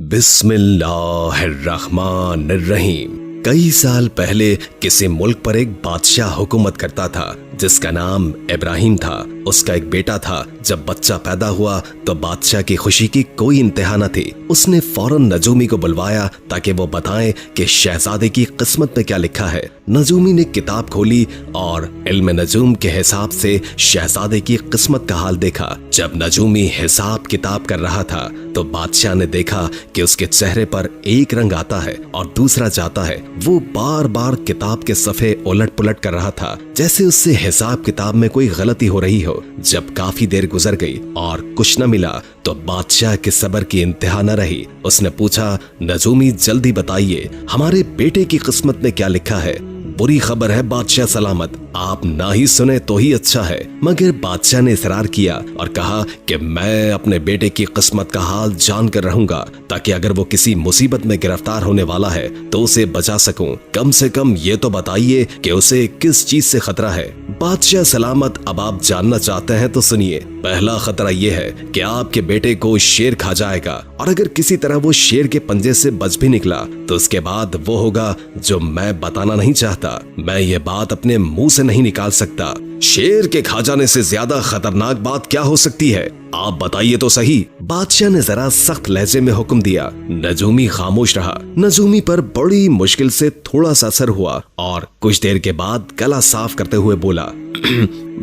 बिस्मिल्लाहिर्रहमानिर्रहीम। कई साल पहले किसी मुल्क पर एक बादशाह हुकूमत करता था जिसका नाम इब्राहिम था। उसका एक बेटा था। जब बच्चा पैदा हुआ तो बादशाह की खुशी की कोई इंतहा न थी। उसने फौरन नजूमी को बुलवाया ताकि वो बताएं कि शहजादे की किस्मत में क्या लिखा है। नजूमी ने किताब खोली और इल्म नजूम के हिसाब से शहजादे की किस्मत का हाल देखा। जब नजूमी हिसाब किताब कर रहा था तो बादशाह ने देखा कि उसके चेहरे पर एक रंग आता है और दूसरा जाता है। वो बार बार किताब के सफ़े उलट पुलट कर रहा था जैसे उससे हिसाब किताब में कोई गलती हो रही हो। जब काफी देर गुजर गई और कुछ न मिला तो बादशाह के सब्र की इंतहा न रही। उसने पूछा, नजूमी जल्दी बताइए हमारे बेटे की किस्मत में क्या लिखा है। बुरी खबर है बादशाह सलामत, आप ना ही सुने तो ही अच्छा है। मगर बादशाह ने इसरार किया और कहा कि मैं अपने बेटे की किस्मत का हाल जान कर रहूंगा ताकि अगर वो किसी मुसीबत में गिरफ्तार होने वाला है तो उसे बचा सकूं। कम से कम ये तो बताइए कि उसे किस चीज से खतरा है। बादशाह सलामत, अब आप जानना चाहते हैं तो सुनिए। पहला खतरा ये है कि आपके बेटे को शेर खा जाएगा और अगर किसी तरह वो शेर के पंजे से बच भी निकला तो उसके बाद वो होगा जो मैं बताना नहीं चाहता। मैं ये बात अपने मुंह से नहीं निकाल सकता। शेर के खा जाने से ज्यादा खतरनाक बात क्या हो सकती है, आप बताइए तो सही। बादशाह ने जरा सख्त लहजे में हुक्म दिया। नजूमी खामोश रहा। नजूमी पर बड़ी मुश्किल से थोड़ा सा असर हुआ और कुछ देर के बाद गला साफ करते हुए बोला,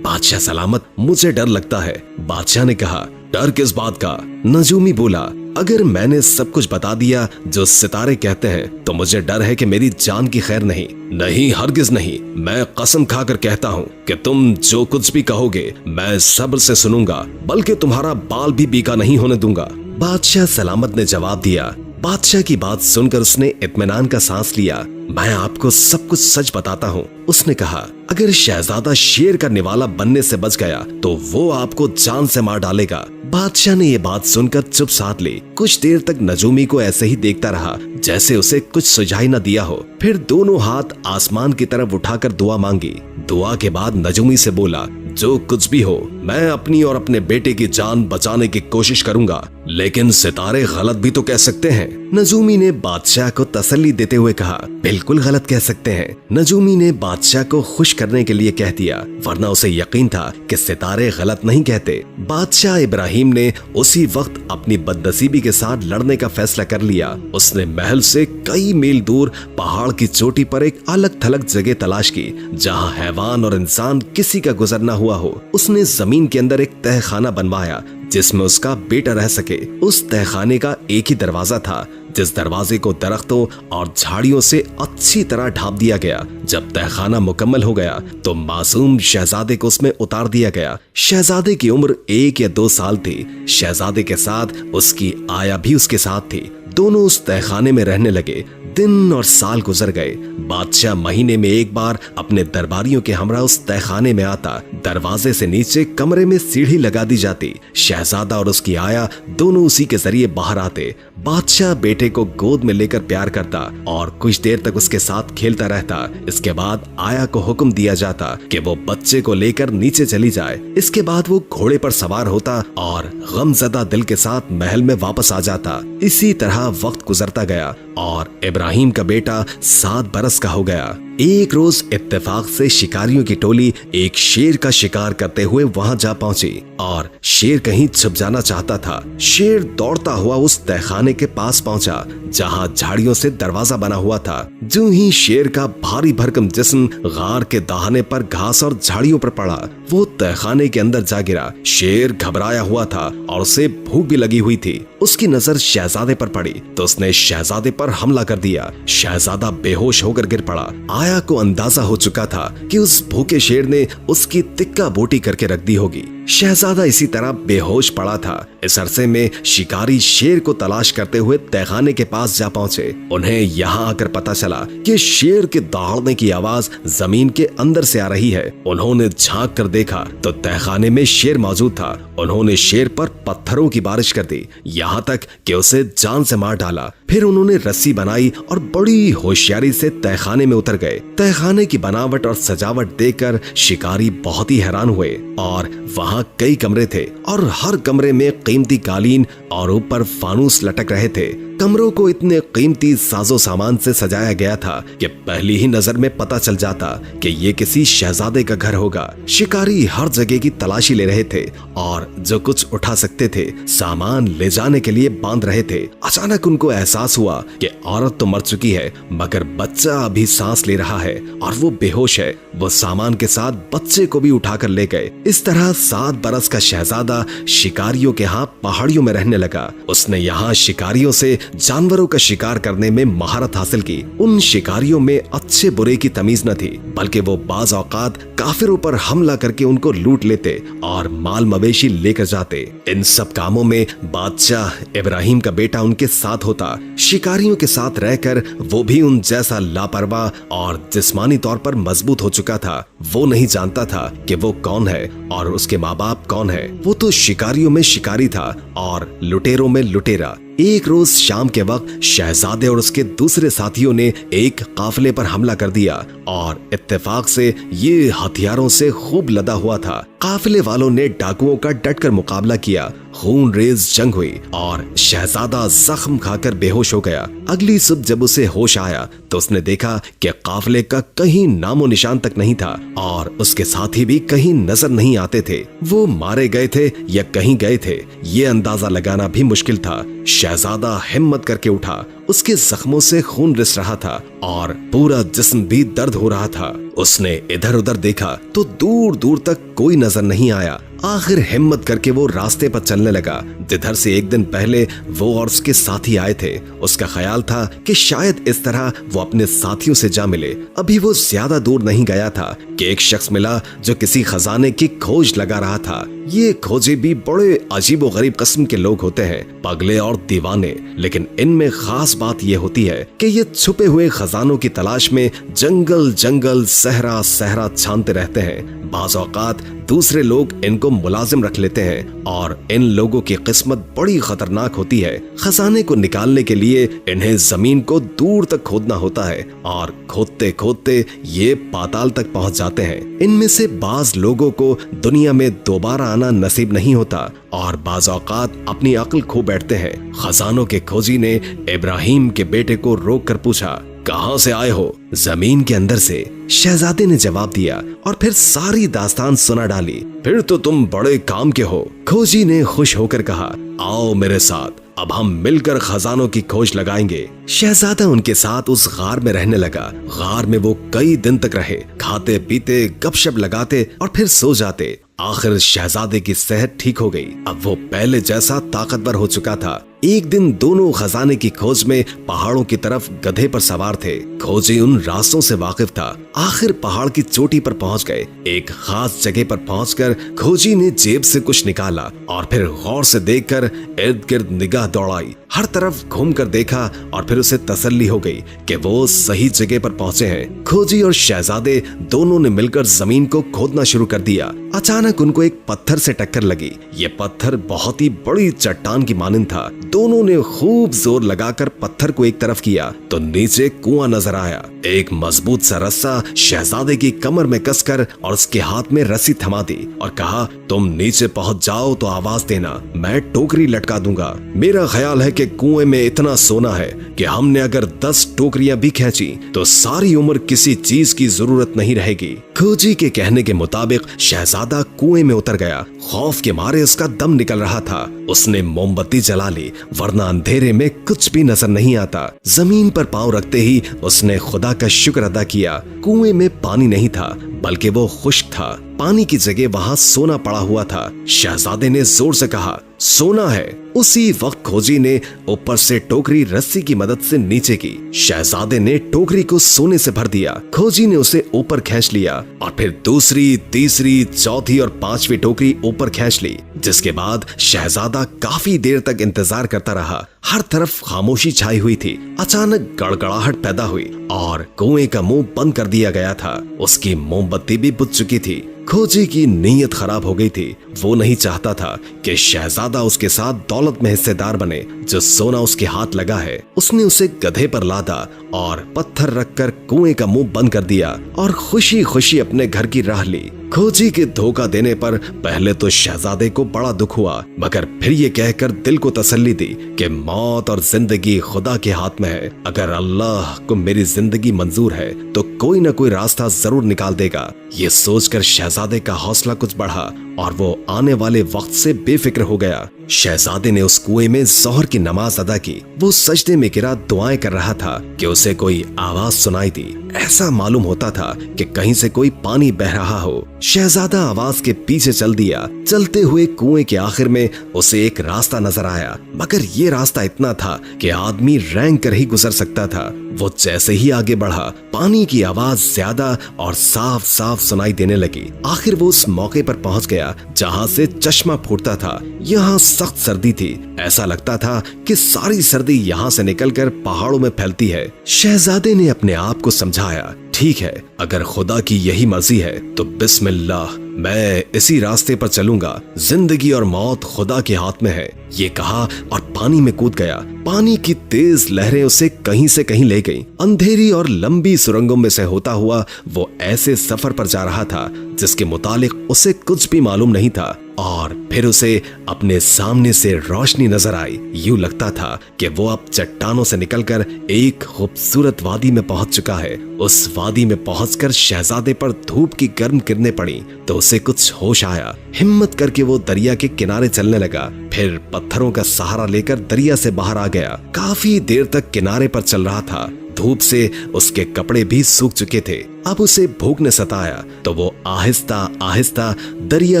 बादशाह सलामत, मुझे डर लगता है। बादशाह ने कहा, डर किस बात का? नजूमी बोला, अगर मैंने सब कुछ बता दिया जो सितारे कहते हैं तो मुझे डर है कि मेरी जान की खैर नहीं। नहीं, हरगिज नहीं। मैं कसम खाकर कहता हूँ कि तुम जो कुछ भी कहोगे मैं सब्र से सुनूंगा, बल्कि तुम्हारा बाल भी बीका नहीं होने दूंगा। बादशाह सलामत ने जवाब दिया। बादशाह की बात सुनकर उसने इत्मीनान का सांस लिया। मैं आपको सब कुछ सच बताता हूँ, उसने कहा। अगर शहजादा शेर का निवाला बनने से बच गया तो वो आपको जान से मार डालेगा। बादशाह ने ये बात सुनकर चुप साध ली। कुछ देर तक नजूमी को ऐसे ही देखता रहा जैसे उसे कुछ सुझाई न दिया हो। फिर दोनों हाथ आसमान की तरफ उठाकर दुआ मांगी। दुआ के बाद नजूमी से बोला, जो कुछ भी हो मैं अपनी और अपने बेटे की जान बचाने की कोशिश करूंगा, लेकिन सितारे गलत भी तो कह सकते हैं। नजूमी ने बादशाह को तसल्ली देते हुए कहा, बिल्कुल गलत कह सकते हैं। नजूमी ने बादशाह को खुश करने के लिए कह दिया, वरना उसे यकीन था कि सितारे गलत नहीं कहते। बादशाह इब्राहिम ने उसी वक्त अपनी बदनसीबी के साथ लड़ने का फैसला कर लिया। उसने महल से कई मील दूर पहाड़ की चोटी पर एक अलग थलग जगह तलाश की जहाँ हैवान और इंसान किसी का गुजरना हुआ हो। उसने जमीन के अंदर एक तहखाना बनवाया जिसमें उसका बेटा रह सके। उस तहखाने का एक ही दरवाजा था जिस दरवाजे को दरख्तों और झाड़ियों से अच्छी तरह ढांप दिया गया। जब तहखाना मुकम्मल हो गया तो मासूम शहजादे को उसमें उतार दिया गया। शहजादे की उम्र 1 या 2 साल थी। शहजादे के साथ उसकी आया भी उसके साथ थी। दोनों उस तहखाने में रहने लगे। दिन और साल गुजर गए। बादशाह महीने में एक बार अपने दरबारियों के हमरा उस तहखाने में आता। दरवाजे से नीचे कमरे में सीढ़ी लगा दी जाती। शहजादा और उसकी आया दोनों उसी के जरिए बाहर आते। बादशाह बेटे को गोद में लेकर प्यार करता और कुछ देर तक उसके साथ खेलता रहता। इसके बाद आया को हुक्म दिया जाता कि वो बच्चे को लेकर नीचे चली जाए। इसके बाद वो घोड़े पर सवार होता और गमज़दा दिल के साथ महल में वापस आ जाता। इसी तरह वक्त गुजरता गया और इब्राहिम का बेटा 7 बरस का हो गया। एक रोज इत्तेफाक से शिकारियों की टोली एक शेर का शिकार करते हुए वहां जा पहुंची और शेर कहीं छुप जाना चाहता था। शेर दौड़ता हुआ उस तहखाने के पास पहुंचा जहां झाड़ियों से दरवाजा बना हुआ था। जो ही शेर का भारी भरकम जिस्म गार के दाहने पर घास और झाड़ियों पर पड़ा, वो तहखाने के अंदर जा गिरा। शेर घबराया हुआ था और उसे भूख भी लगी हुई थी। उसकी नजर शहजादे पर पड़ी तो उसने शहजादे पर हमला कर दिया। शहजादा बेहोश होकर गिर पड़ा। आया को अंदाजा हो चुका था कि उस भूखे शेर ने उसकी तिक्का बोटी करके रख दी होगी। शहजादा इसी तरह बेहोश पड़ा था। इस अरसे में शिकारी शेर को तलाश करते हुए तहखाने के पास जा पहुंचे। उन्हें यहाँ आकर पता चला कि शेर के दहाड़ने की आवाज जमीन के अंदर से आ रही है। उन्होंने झांक कर देखा तो तहखाने में शेर मौजूद था। उन्होंने शेर पर पत्थरों की बारिश कर दी, यहाँ तक कि उसे जान से मार डाला। फिर उन्होंने रस्सी बनाई और बड़ी होशियारी से तहखाने में उतर गए। तहखाने की बनावट और सजावट देखकर शिकारी बहुत ही हैरान हुए और वहाँ कई कमरे थे और हर कमरे में कीमती कालीन और ऊपर फानूस लटक रहे थे। कमरों को इतने कीमती साजो सामान से सजाया गया था कि पहली ही नजर में पता चल जाता कि ये किसी शहजादे का घर होगा। शिकारी हर जगह की तलाशी ले रहे थे और जो कुछ उठा सकते थे सामान ले जाने के लिए बांध रहे थे। अचानक उनको एहसास हुआ कि औरत तो मर चुकी है मगर बच्चा अभी सांस ले रहा है और वो बेहोश है। वो सामान के साथ बच्चे को भी उठाकर ले गए। इस तरह 7 बरस का शहजादा शिकारियों के यहाँ पहाड़ियों में रहने लगा। उसने यहाँ शिकारियों से जानवरों का शिकार करने में महारत हासिल की। उन शिकारियों में अच्छे बुरे की तमीज न थी, बल्कि वो बाज औकात काफिरों पर हमला करके उनको लूट लेते और माल मवेशी लेकर जाते। इन सब कामों में बादशाह इब्राहिम का बेटा उनके साथ होता। शिकारियों के साथ रहकर वो भी उन जैसा लापरवाह और जिस्मानी तौर पर मजबूत हो चुका था। वो नहीं जानता था कि वो कौन है और उसके माँ बाप कौन है। वो तो शिकारियों में शिकारी था और लुटेरों में लुटेरा। एक रोज शाम के वक्त शहजादे और उसके दूसरे साथियों ने एक काफिले पर हमला कर दिया और इत्तेफाक से ये हथियारों से खूब लदा हुआ था। काफिले वालों ने डाकुओं का डटकर मुकाबला किया। खून रेज जंग हुई और शहजादा जख्म खाकर बेहोश हो गया। अगली सुबह जब उसे होश आया तो उसने देखा कि काफिले का कहीं नामो निशान तक नहीं था और उसके साथी भी कहीं नजर नहीं आते थे। वो मारे गए थे या कहीं गए थे ये अंदाजा लगाना भी मुश्किल था। शहजादा हिम्मत करके उठा। उसके जख्मों से खून रिस रहा था और पूरा जिस्म भी दर्द हो रहा था। उसने इधर उधर देखा तो दूर दूर तक कोई नजर नहीं आया। आखिर हिम्मत करके वो रास्ते पर चलने लगा जिधर से एक दिन पहले वो और उसके साथी आए थे। उसका ख्याल था कि शायद इस तरह वो अपने साथियों से जा मिले। अभी वो ज्यादा दूर नहीं गया था कि एक शख्स मिला जो किसी खजाने की खोज लगा रहा था। ये खोजे भी बड़े अजीबो गरीब किस्म के लोग होते हैं, पगले और दीवाने, लेकिन इनमें खास बात ये होती है कि ये छुपे हुए खजानों की तलाश में जंगल जंगल सहरा सहरा छानते रहते हैं। बाज़ औक़ात दूसरे लोग इनको मुलाजिम रख लेते हैं और इन लोगों की किस्मत बड़ी खतरनाक होती है। खजाने को निकालने के लिए इन्हें जमीन को दूर तक खोदना होता है और खोदते खोदते ये पाताल तक पहुंच जाते हैं। इनमें से बाज लोगों को दुनिया में दोबारा आना नसीब नहीं होता और बाज़ औक़ात अपनी अक्ल खो बैठते हैं। खजानों के खोजी ने इब्राहिम के बेटे को रोक कर पूछा, कहाँ से आए हो? जमीन के अंदर से, शहजादे ने जवाब दिया और फिर सारी दास्तान सुना डाली। फिर तो तुम बड़े काम के हो, खोजी ने खुश होकर कहा। आओ मेरे साथ, अब हम मिलकर खजानों की खोज लगाएंगे। शहजादा उनके साथ उस गार में रहने लगा। गार में वो कई दिन तक रहे, खाते पीते गपशप लगाते और फिर सो जाते। आखिर शहजादे की सेहत ठीक हो गई। अब वो पहले जैसा ताकतवर हो चुका था। एक दिन दोनों खजाने की खोज में पहाड़ों की तरफ गधे पर सवार थे। खोजी उन रास्तों से वाकिफ था। आखिर पहाड़ की चोटी पर पहुंच गए। एक खास जगह पर पहुंचकर खोजी ने जेब से कुछ निकाला और फिर गौर से देखकर इर्द गिर्द निगाह दौड़ाई। हर तरफ घूमकर देखा और फिर उसे तसल्ली हो गई कि वो सही जगह पर पहुंचे हैं। खोजी और शहजादे दोनों ने मिलकर जमीन को खोदना शुरू कर दिया। अचानक उनको एक पत्थर से टक्कर लगी। ये पत्थर बहुत ही बड़ी चट्टान की मानिंद था। दोनों ने खूब जोर लगाकर पत्थर को एक तरफ किया तो नीचे कुआं नजर आया। एक मजबूत सा रस्सा शहजादे की कमर में कसकर और उसके हाथ में रस्सी थमा दी और कहा, तुम नीचे पहुंच जाओ तो आवाज देना, मैं टोकरी लटका दूंगा। मेरा ख्याल है कि कुएं में इतना सोना है कि हमने अगर 10 टोकरियां भी खींची तो सारी उम्र किसी चीज की जरूरत नहीं रहेगी। खोजी के कहने के मुताबिक शहजादा कुएं में उतर गया। खौफ के मारे उसका दम निकल रहा था। उसने मोमबत्ती जला ली, वरना अंधेरे में कुछ भी नजर नहीं आता। जमीन पर पांव रखते ही उसने खुदा का शुक्र अदा किया। कुएं में पानी नहीं था बल्कि वो खुश्क था। पानी की जगह वहां सोना पड़ा हुआ था। शहजादे ने जोर से कहा, सोना है। उसी वक्त खोजी ने ऊपर से टोकरी रस्सी की मदद से नीचे की। शहजादे ने टोकरी को सोने से भर दिया। खोजी ने उसे ऊपर खींच लिया और फिर दूसरी, तीसरी, चौथी और 5वीं टोकरी ऊपर खींच ली, जिसके बाद शहजादा काफी देर तक इंतजार करता रहा। हर तरफ खामोशी छाई हुई थी। अचानक गड़गड़ाहट पैदा हुई और कुएं का मुंह बंद कर दिया गया था। उसकी मोमबत्ती भी बुझ चुकी थी। खोजी की नीयत खराब हो गई थी। वो नहीं चाहता था कि शहजादा उसके साथ दौलत में हिस्सेदार बने जो सोना उसके हाथ लगा है। उसने उसे गधे पर लादा और पत्थर रखकर कुएं का मुंह बंद कर दिया और खुशी खुशी अपने घर की राह ली। खोजी के धोखा देने पर पहले तो शहजादे को बड़ा दुख हुआ, मगर फिर ये कहकर दिल को तसल्ली दी कि मौत और जिंदगी खुदा के हाथ में है। अगर अल्लाह को मेरी जिंदगी मंजूर है तो कोई न कोई रास्ता जरूर निकाल देगा। ये सोचकर शहजादे का हौसला कुछ बढ़ा और वो आने वाले वक्त से बेफिक्र हो गया। शहजादे ने उस कुएं में ज़ोहर की नमाज अदा की। वो सजदे में गिरा दुआएं कर रहा था कि उसे कोई आवाज सुनाई दी। ऐसा मालूम होता था कि कहीं से कोई पानी बह रहा हो। शहजादा आवाज के पीछे चल दिया। चलते हुए कुएं के आखिर में उसे एक रास्ता नजर आया, मगर ये रास्ता इतना था कि आदमी रेंग कर ही गुजर सकता था। वो जैसे ही आगे बढ़ा, पानी की आवाज ज्यादा और साफ साफ सुनाई देने लगी। आखिर वो उस मौके पर पहुंच गया जहां से चश्मा फूटता था। यहाँ सख्त सर्दी थी। ऐसा लगता था कि सारी सर्दी यहाँ से निकलकर पहाड़ों में फैलती है। शहजादे ने अपने आप को समझाया, ठीक है, अगर खुदा की यही मर्जी है तो बिस्मिल्लाह, मैं इसी रास्ते पर चलूंगा। जिंदगी और मौत खुदा के हाथ में है, ये कहा और पानी में कूद गया। पानी की तेज लहरें उसे कहीं से कहीं ले गईं। अंधेरी और लंबी सुरंगों में से होता हुआ वो ऐसे सफर पर जा रहा था जिसके मुतालिक उसे कुछ भी मालूम नहीं था। और फिर उसे अपने सामने से रोशनी नजर आई। यूं लगता था कि वो अब चट्टानों से निकलकर एक खूबसूरत वादी में पहुंच चुका है। उस वादी में पहुंचकर शहजादे पर धूप की गर्म किरणें पड़ी तो उसे कुछ होश आया। हिम्मत करके वो दरिया के किनारे चलने लगा। फिर पत्थरों का सहारा लेकर दरिया से बाहर आ गया। काफी देर तक किनारे पर चल रहा था। धूप से उसके कपड़े भी सूख चुके थे। अब उसे भूख ने सताया तो वो आहिस्ता आहिस्ता दरिया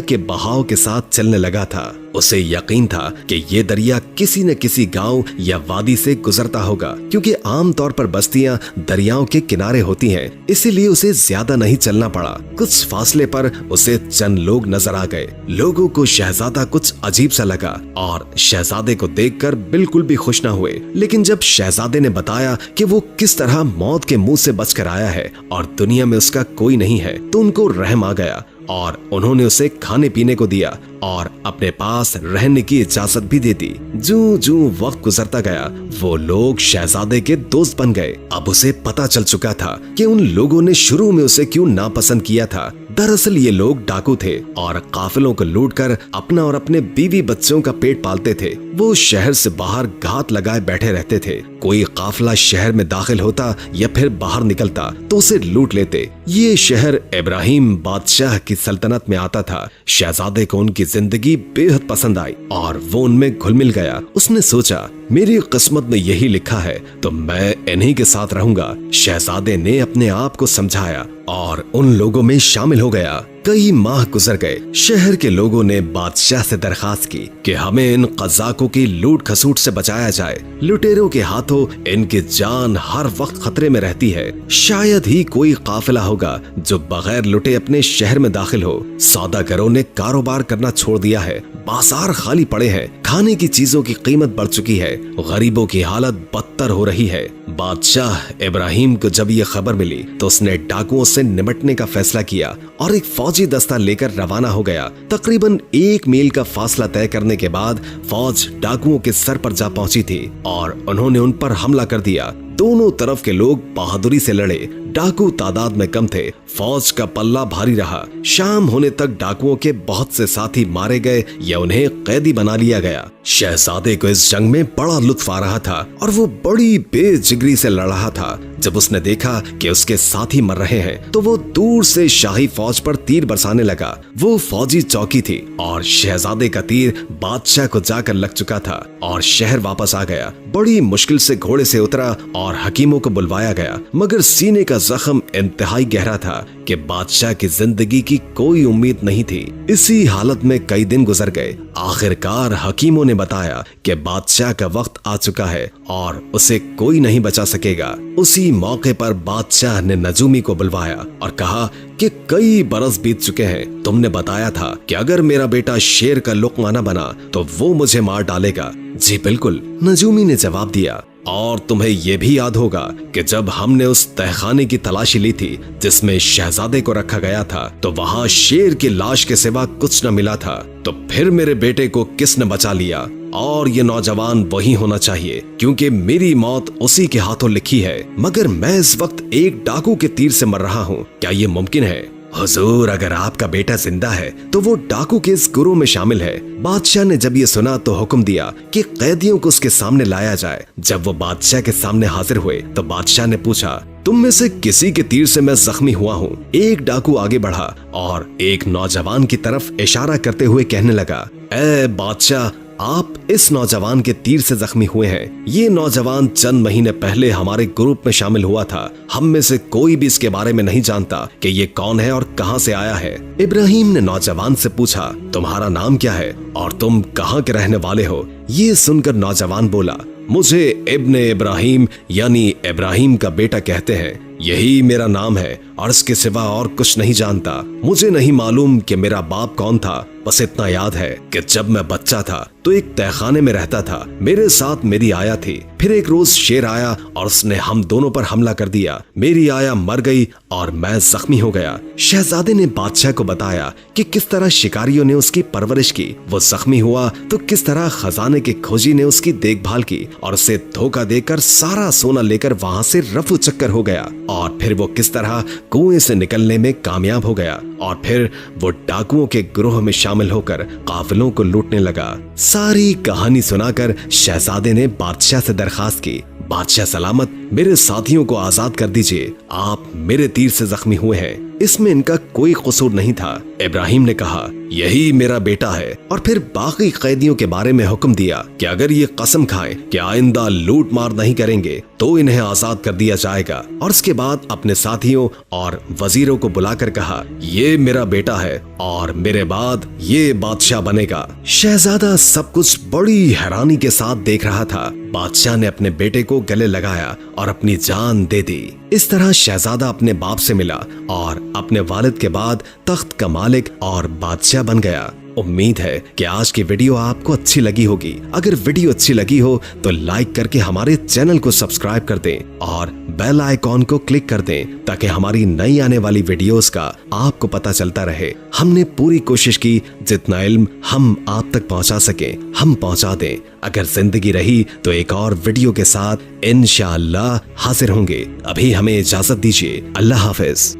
के बहाव के साथ चलने लगा था। उसे यकीन था कि ये दरिया किसी न किसी गांव या वादी से गुजरता होगा, क्योंकि आमतौर पर बस्तियां दरियाओं के किनारे होती हैं। इसीलिए उसे ज्यादा नहीं चलना पड़ा। कुछ फासले पर उसे चंद लोग नजर आ गए। लोगों को शहजादा कुछ अजीब सा लगा और शहजादे को देखकर बिल्कुल भी खुश न हुए। लेकिन जब शहजादे ने बताया कि वो किस तरह मौत के मुंह से बचकर आया है और दुनिया में उसका कोई नहीं है, तो उनको रहम आ गया और उन्होंने उसे खाने पीने को दिया और अपने पास रहने की इजाजत भी दे दी। जूं जूं वक्त गुजरता गया, वो लोग शहजादे के दोस्त बन गए। अब उसे पता चल चुका था कि उन लोगों ने शुरू में उसे क्यों नापसंद किया था। दरअसल ये लोग डाकू थे और काफिलों को लूटकर अपना और अपने बीवी बच्चों का पेट पालते थे। वो शहर से बाहर घात लगाए बैठे रहते थे। कोई काफिला शहर में दाखिल होता या फिर बाहर निकलता तो उसे लूट लेते। ये शहर इब्राहिम बादशाह की सल्तनत में आता था। शहजादे को उनकी जिंदगी बेहद पसंद आई और वो उनमें घुल मिल गया। उसने सोचा, मेरी किस्मत में यही लिखा है तो मैं इन्हीं के साथ रहूंगा। शहजादे ने अपने आप को समझाया और उन लोगों में शामिल हो गया। कई माह गुजर गए। शहर के लोगों ने बादशाह से दरखास्त की कि हमें इन कज़ाकों की लूट खसूट से बचाया जाए। लुटेरों के हाथों इनकी जान हर वक्त खतरे में रहती है। शायद ही कोई काफिला होगा जो बगैर लुटे अपने शहर में दाखिल हो। सौदागरों ने कारोबार करना छोड़ दिया है। बाजार खाली पड़े हैं। खाने की चीजों की कीमत बढ़ चुकी है। गरीबों की हालत बदतर हो रही है। बादशाह इब्राहिम को जब ये खबर मिली तो उसने डाकुओं से निपटने का फैसला किया और एक फौजी दस्ता लेकर रवाना हो गया। तकरीबन 1 मील का फासला तय करने के बाद फौज डाकुओं के सर पर जा पहुंची थी और उन्होंने उन पर हमला कर दिया। दोनों तरफ के लोग बहादुरी से लड़े। डाकू तादाद में कम थे। फौज का पल्ला भारी रहा। शाम होने तक डाकुओं के बहुत से साथी मारे गए या उन्हें कैदी बना लिया गया। शहजादे को इस जंग में बड़ा लुत्फ आ रहा था और वो बड़ी बेजिगरी से लड़ रहा था। जब उसने देखा कि उसके साथी मर रहे हैं तो वो दूर से शाही फौज पर तीर बरसाने लगा। वो फौजी चौकी थी और शहजादे का तीर बादशाह को जाकर लग चुका था और शहर वापस आ गया। बड़ी मुश्किल से घोड़े से उतरा और हकीमों को बुलवाया गया, मगर सीने का जख्म इंतहाई गहरा था कि बादशाह की जिंदगी की कोई उम्मीद नहीं थी। इसी हालत में कई दिन गुजर गए। आखिरकार हकीमों ने बताया कि बादशाह का वक्त आ चुका है और उसे कोई नहीं बचा सकेगा। उसी मौके पर बादशाह ने नजूमी को बुलवाया और कहा कि कई बरस बीत चुके हैं। तुमने बताया था कि अगर मेरा बेटा शेर का लुकमा न बना तो वो मुझे मार डालेगा। जी बिल्कुल, नजूमी ने जवाब दिया। और तुम्हें यह भी याद होगा कि जब हमने उस तहखाने की तलाशी ली थी जिसमें शहजादे को रखा गया था, तो वहां शेर की लाश के सिवा कुछ न मिला था। तो फिर मेरे बेटे को किसने बचा लिया? और ये नौजवान वही होना चाहिए, क्योंकि मेरी मौत उसी के हाथों लिखी है। मगर मैं इस वक्त एक डाकू के तीर से मर रहा हूँ, क्या ये मुमकिन है? हुजूर, अगर आपका बेटा जिंदा है तो वो डाकू के इस गुरों में शामिल है। बादशाह ने जब ये सुना तो हुक्म दिया कि कैदियों को उसके सामने लाया जाए। जब वो बादशाह के सामने हाजिर हुए तो बादशाह ने पूछा, तुम में से किसी के तीर से मैं जख्मी हुआ हूँ? एक डाकू आगे बढ़ा और एक नौजवान की तरफ इशारा करते हुए कहने लगा, ए बादशाह, आप इस नौजवान के तीर से जख्मी हुए हैं। ये नौजवान चंद महीने पहले हमारे ग्रुप में शामिल हुआ था। हम में से कोई भी इसके बारे में नहीं जानता कि ये कौन है और कहां से आया है। इब्राहिम ने नौजवान से पूछा, तुम्हारा नाम क्या है और तुम कहां के रहने वाले हो? ये सुनकर नौजवान बोला, मुझे इब्ने इब्राहिम यानी इब्राहिम का बेटा कहते हैं। यही मेरा नाम है और इसके सिवा और कुछ नहीं जानता। मुझे नहीं मालूम कि मेरा बाप कौन था, बस इतना याद है कि जब मैं बच्चा था तो एक तहखाने में रहता था। मेरे साथ मेरी आया थी। फिर एक रोज शेर आया और उसने हम दोनों पर हमला कर दिया। मेरी आया मर गई और मैं जख्मी हो गया। शहजादे ने बादशाह को बताया कि किस तरह शिकारियों ने उसकी परवरिश की। वो जख्मी हुआ तो किस तरह खजाने के खोजी ने उसकी देखभाल की और उसे धोखा देकर सारा सोना लेकर वहाँ से रफू चक्कर हो गया। और फिर वो किस तरह कुएं से निकलने में कामयाब हो गया और फिर वो डाकुओं के ग्रोह में शामिल होकर काफिलों को लूटने लगा। सारी कहानी सुनाकर शहजादे ने बादशाह से दरखास्त की, बादशाह सलामत, मेरे साथियों को आजाद कर दीजिए। आप मेरे तीर से जख्मी हुए हैं, इसमें इनका कोई कसूर नहीं था। इब्राहिम ने कहा, यही मेरा बेटा है। और फिर बाकी कैदियों के बारे में हुक्म दिया कि अगर ये कसम खाएं कि आइंदा लूट मार नहीं करेंगे तो इन्हें आजाद कर दिया जाएगा। और उसके बाद अपने साथियों और वजीरों को बुलाकर कहा, ये मेरा बेटा है और मेरे बाद ये बादशाह बनेगा। शहजादा सब कुछ बड़ी हैरानी के साथ देख रहा था। बादशाह ने अपने बेटे को गले लगाया और अपनी जान दे दी। इस तरह शहजादा अपने बाप से मिला और अपने वालिद के बाद तख्त का मालिक और बादशाह बन गया। उम्मीद है कि आज की वीडियो आपको अच्छी लगी होगी। अगर वीडियो अच्छी लगी हो तो लाइक करके हमारे चैनल को सब्सक्राइब कर दें और बेल आइकॉन को क्लिक कर दें ताकि हमारी नई आने वाली वीडियोस का आपको पता चलता रहे। हमने पूरी कोशिश की जितना इल्म हम आप तक पहुंचा सके हम पहुंचा दें। अगर जिंदगी रही तो एक और वीडियो के साथ इंशाअल्लाह हाजिर होंगे। अभी हमें इजाजत दीजिए। अल्लाह हाफिज।